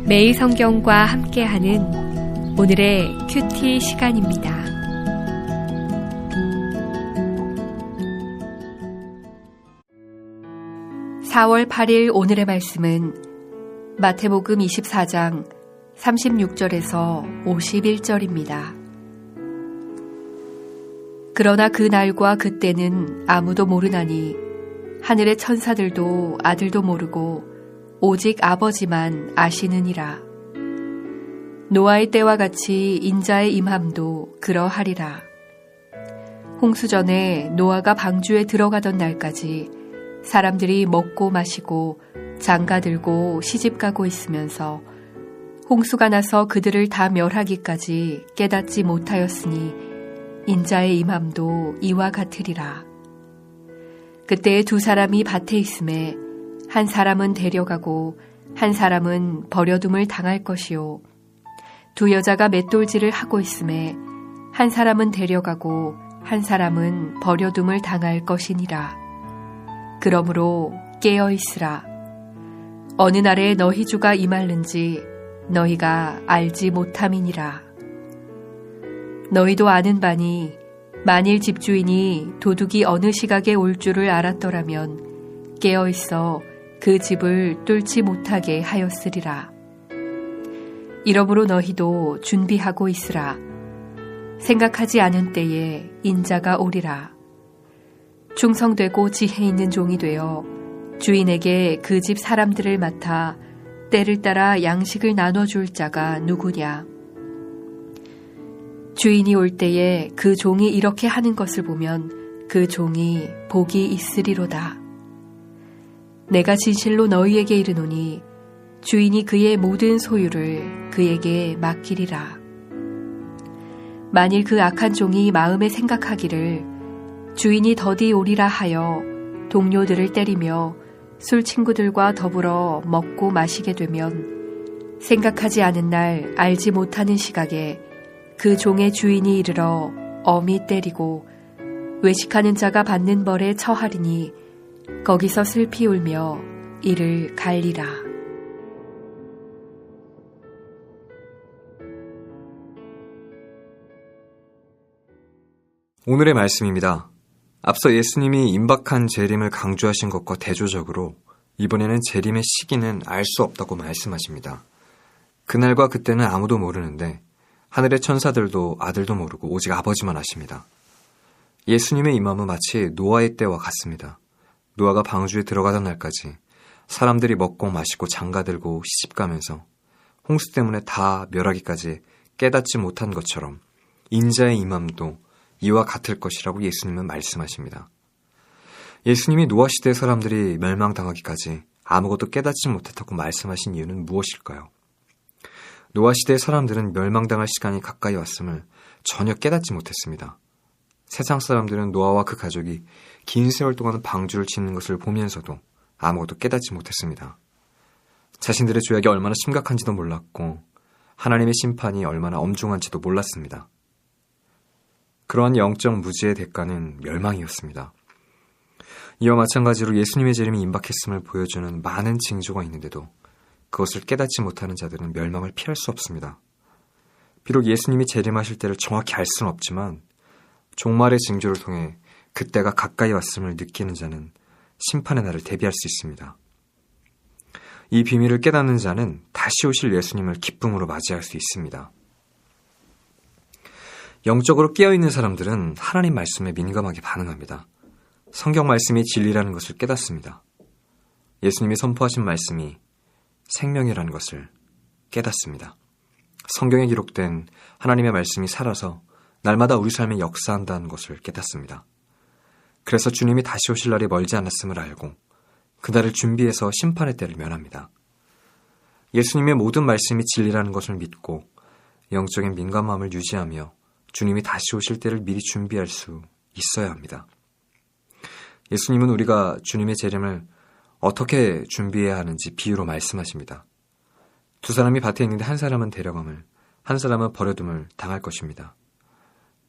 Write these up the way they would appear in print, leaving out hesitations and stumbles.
매일 성경과 함께하는 오늘의 큐티 시간입니다. (4월 8일) 오늘의 말씀은 마태복음 24장 36절에서 51절입니다. 그러나 그 날과 그때는 아무도 모르나니 하늘의 천사들도 아들도 모르고 오직 아버지만 아시느니라. 노아의 때와 같이 인자의 임함도 그러하리라. 홍수 전에 노아가 방주에 들어가던 날까지 사람들이 먹고 마시고 장가들고 시집가고 있으면서 홍수가 나서 그들을 다 멸하기까지 깨닫지 못하였으니 인자의 임함도 이와 같으리라. 그때에 두 사람이 밭에 있음에 한 사람은 데려가고 한 사람은 버려둠을 당할 것이요, 두 여자가 맷돌질을 하고 있음에 한 사람은 데려가고 한 사람은 버려둠을 당할 것이니라. 그러므로 깨어 있으라. 어느 날에 너희 주가 임할는지 너희가 알지 못함이니라. 너희도 아는 바니 만일 집주인이 도둑이 어느 시각에 올 줄을 알았더라면 깨어 있어 그 집을 뚫지 못하게 하였으리라. 이러므로 너희도 준비하고 있으라. 생각하지 않은 때에 인자가 오리라. 충성되고 지혜 있는 종이 되어 주인에게 그 집 사람들을 맡아 때를 따라 양식을 나눠줄 자가 누구냐. 주인이 올 때에 그 종이 이렇게 하는 것을 보면 그 종이 복이 있으리로다. 내가 진실로 너희에게 이르노니 주인이 그의 모든 소유를 그에게 맡기리라. 만일 그 악한 종이 마음에 생각하기를 주인이 더디 오리라 하여 동료들을 때리며 술 친구들과 더불어 먹고 마시게 되면 생각하지 않은 날 알지 못하는 시각에 그 종의 주인이 이르러 엄히 때리고 외식하는 자가 받는 벌에 처하리니 거기서 슬피 울며 이를 갈리라. 오늘의 말씀입니다. 앞서 예수님이 임박한 재림을 강조하신 것과 대조적으로 이번에는 재림의 시기는 알 수 없다고 말씀하십니다. 그날과 그때는 아무도 모르는데 하늘의 천사들도 아들도 모르고 오직 아버지만 아십니다. 예수님의 임함은 마치 노아의 때와 같습니다. 노아가 방주에 들어가던 날까지 사람들이 먹고 마시고 장가들고 시집가면서 홍수 때문에 다 멸하기까지 깨닫지 못한 것처럼 인자의 임함도 이와 같을 것이라고 예수님은 말씀하십니다. 예수님이 노아 시대의 사람들이 멸망당하기까지 아무것도 깨닫지 못했다고 말씀하신 이유는 무엇일까요? 노아 시대의 사람들은 멸망당할 시간이 가까이 왔음을 전혀 깨닫지 못했습니다. 세상 사람들은 노아와 그 가족이 긴 세월 동안 방주를 짓는 것을 보면서도 아무것도 깨닫지 못했습니다. 자신들의 죄악이 얼마나 심각한지도 몰랐고 하나님의 심판이 얼마나 엄중한지도 몰랐습니다. 그러한 영적 무지의 대가는 멸망이었습니다. 이와 마찬가지로 예수님의 재림이 임박했음을 보여주는 많은 징조가 있는데도 그것을 깨닫지 못하는 자들은 멸망을 피할 수 없습니다. 비록 예수님이 재림하실 때를 정확히 알 수는 없지만 종말의 징조를 통해 그때가 가까이 왔음을 느끼는 자는 심판의 날을 대비할 수 있습니다. 이 비밀을 깨닫는 자는 다시 오실 예수님을 기쁨으로 맞이할 수 있습니다. 영적으로 깨어있는 사람들은 하나님 말씀에 민감하게 반응합니다. 성경 말씀이 진리라는 것을 깨닫습니다. 예수님이 선포하신 말씀이 생명이라는 것을 깨닫습니다. 성경에 기록된 하나님의 말씀이 살아서 날마다 우리 삶에 역사한다는 것을 깨닫습니다. 그래서 주님이 다시 오실 날이 멀지 않았음을 알고 그날을 준비해서 심판의 때를 면합니다. 예수님의 모든 말씀이 진리라는 것을 믿고 영적인 민감함을 유지하며 주님이 다시 오실 때를 미리 준비할 수 있어야 합니다. 예수님은 우리가 주님의 재림을 어떻게 준비해야 하는지 비유로 말씀하십니다. 두 사람이 밭에 있는데 한 사람은 데려감을, 한 사람은 버려둠을 당할 것입니다.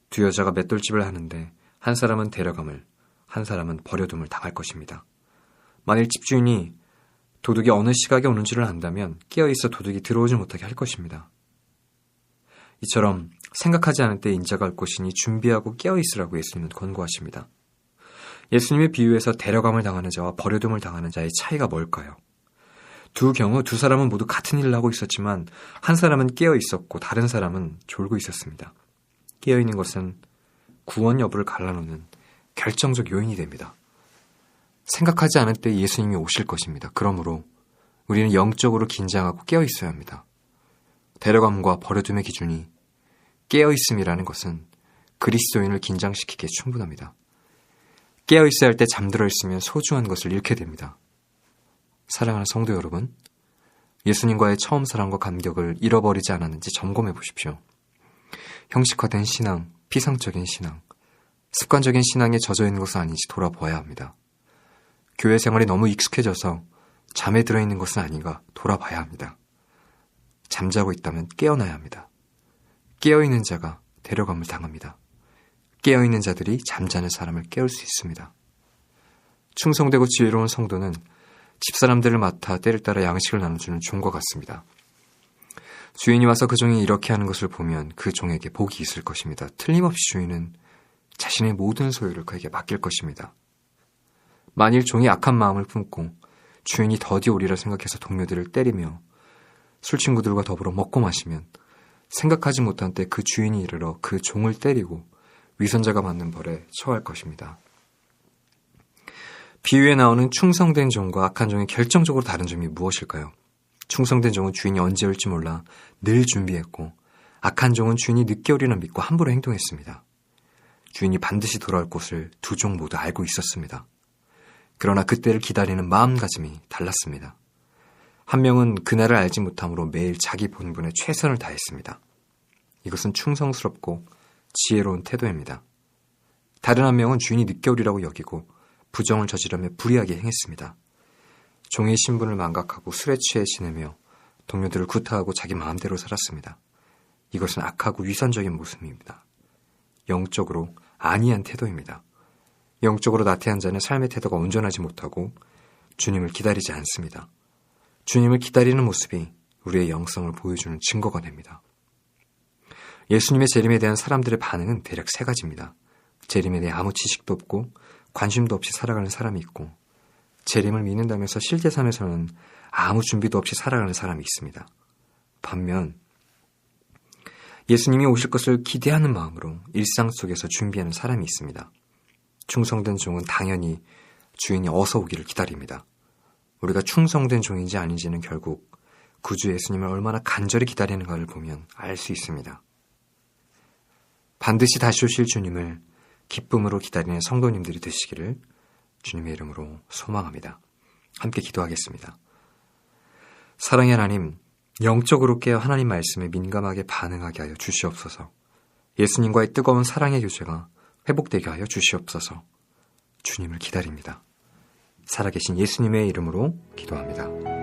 두 여자가 맷돌집을 하는데 한 사람은 데려감을, 한 사람은 버려둠을 당할 것입니다. 만일 집주인이 도둑이 어느 시각에 오는지를 안다면 깨어있어 도둑이 들어오지 못하게 할 것입니다. 이처럼 생각하지 않을 때 인자가 올 것이니 준비하고 깨어있으라고 예수님은 권고하십니다. 예수님의 비유에서 데려감을 당하는 자와 버려둠을 당하는 자의 차이가 뭘까요? 두 경우 두 사람은 모두 같은 일을 하고 있었지만 한 사람은 깨어있었고 다른 사람은 졸고 있었습니다. 깨어있는 것은 구원 여부를 갈라놓는 결정적 요인이 됩니다. 생각하지 않을 때 예수님이 오실 것입니다. 그러므로 우리는 영적으로 긴장하고 깨어있어야 합니다. 데려감과 버려둠의 기준이 깨어있음이라는 것은 그리스도인을 긴장시키기에 충분합니다. 깨어있어야 할 때 잠들어 있으면 소중한 것을 잃게 됩니다. 사랑하는 성도 여러분, 예수님과의 처음 사랑과 감격을 잃어버리지 않았는지 점검해 보십시오. 형식화된 신앙, 피상적인 신앙, 습관적인 신앙에 젖어있는 것은 아닌지 돌아보아야 합니다. 교회 생활이 너무 익숙해져서 잠에 들어있는 것은 아닌가 돌아봐야 합니다. 잠자고 있다면 깨어나야 합니다. 깨어있는 자가 데려감을 당합니다. 깨어있는 자들이 잠자는 사람을 깨울 수 있습니다. 충성되고 지혜로운 성도는 집사람들을 맡아 때를 따라 양식을 나눠주는 종과 같습니다. 주인이 와서 그 종이 이렇게 하는 것을 보면 그 종에게 복이 있을 것입니다. 틀림없이 주인은 자신의 모든 소유를 그에게 맡길 것입니다. 만일 종이 악한 마음을 품고 주인이 더디 오리라 생각해서 동료들을 때리며 술 친구들과 더불어 먹고 마시면 생각하지 못한 때 그 주인이 이르러 그 종을 때리고 위선자가 받는 벌에 처할 것입니다. 비유에 나오는 충성된 종과 악한 종의 결정적으로 다른 점이 무엇일까요? 충성된 종은 주인이 언제 올지 몰라 늘 준비했고 악한 종은 주인이 늦게 오리라 믿고 함부로 행동했습니다. 주인이 반드시 돌아올 것을 두 종 모두 알고 있었습니다. 그러나 그때를 기다리는 마음가짐이 달랐습니다. 한 명은 그날을 알지 못함으로 매일 자기 본분에 최선을 다했습니다. 이것은 충성스럽고 지혜로운 태도입니다. 다른 한 명은 주인이 늦게 오리라고 여기고 부정을 저지르며 불의하게 행했습니다. 종의 신분을 망각하고 술에 취해 지내며 동료들을 구타하고 자기 마음대로 살았습니다. 이것은 악하고 위선적인 모습입니다. 영적으로 안이한 태도입니다. 영적으로 나태한 자는 삶의 태도가 온전하지 못하고 주님을 기다리지 않습니다. 주님을 기다리는 모습이 우리의 영성을 보여주는 증거가 됩니다. 예수님의 재림에 대한 사람들의 반응은 대략 세 가지입니다. 재림에 대해 아무 지식도 없고 관심도 없이 살아가는 사람이 있고, 재림을 믿는다면서 실제 삶에서는 아무 준비도 없이 살아가는 사람이 있습니다. 반면 예수님이 오실 것을 기대하는 마음으로 일상 속에서 준비하는 사람이 있습니다. 충성된 종은 당연히 주인이 어서 오기를 기다립니다. 우리가 충성된 종인지 아닌지는 결국 구주 예수님을 얼마나 간절히 기다리는가를 보면 알 수 있습니다. 반드시 다시 오실 주님을 기쁨으로 기다리는 성도님들이 되시기를 주님의 이름으로 소망합니다. 함께 기도하겠습니다. 사랑의 하나님, 영적으로 깨어 하나님 말씀에 민감하게 반응하게 하여 주시옵소서. 예수님과의 뜨거운 사랑의 교제가 회복되게 하여 주시옵소서. 주님을 기다립니다. 살아계신 예수님의 이름으로 기도합니다.